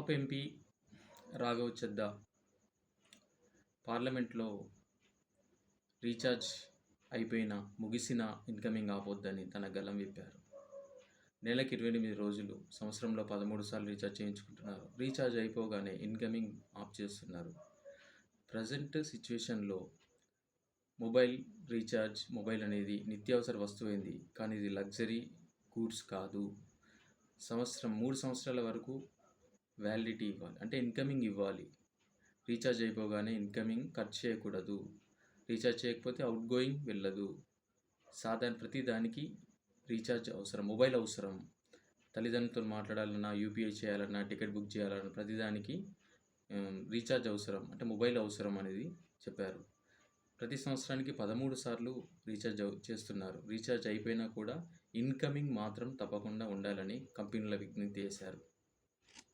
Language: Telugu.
ఆప్ ఎంపీ రాఘవ్ చద్దా పార్లమెంట్లో రీఛార్జ్ అయిపోయిన ముగిసిన ఇన్కమింగ్ ఆపొద్దని తన గళం విప్పారు. నెలకి 28 రోజులు, సంవత్సరంలో 13 సార్లు రీఛార్జ్ చేయించుకుంటున్నారు. రీఛార్జ్ అయిపోగానే ఇన్కమింగ్ ఆఫ్ చేస్తున్నారు. ప్రజెంట్ సిచ్యువేషన్లో మొబైల్ అనేది నిత్యావసర వస్తువైంది. కానీ ఇది లగ్జరీ గూడ్స్ కాదు. 3 సంవత్సరాల వరకు వ్యాలిడిటీ ఇవ్వాలి, అంటే ఇన్కమింగ్ ఇవ్వాలి. రీఛార్జ్ అయిపోగానే ఇన్కమింగ్ కట్ చేయకూడదు. రీఛార్జ్ చేయకపోతే అవుట్ గోయింగ్ వెళ్ళదు. సాధారణ ప్రతి దానికి రీఛార్జ్ అవసరం, మొబైల్ అవసరం. తల్లిదండ్రులతో మాట్లాడాలన్నా, యూపీఐ చేయాలన్నా, టికెట్ బుక్ చేయాలన్నా ప్రతిదానికి రీఛార్జ్ అవసరం, అంటే మొబైల్ అవసరం అనేది చెప్పారు. ప్రతి సంవత్సరానికి 13 సార్లు రీఛార్జ్ చేస్తున్నారు. రీఛార్జ్ అయిపోయినా కూడా ఇన్కమింగ్ మాత్రం తప్పకుండా ఉండాలని కంపెనీల విజ్ఞప్తి చేశారు.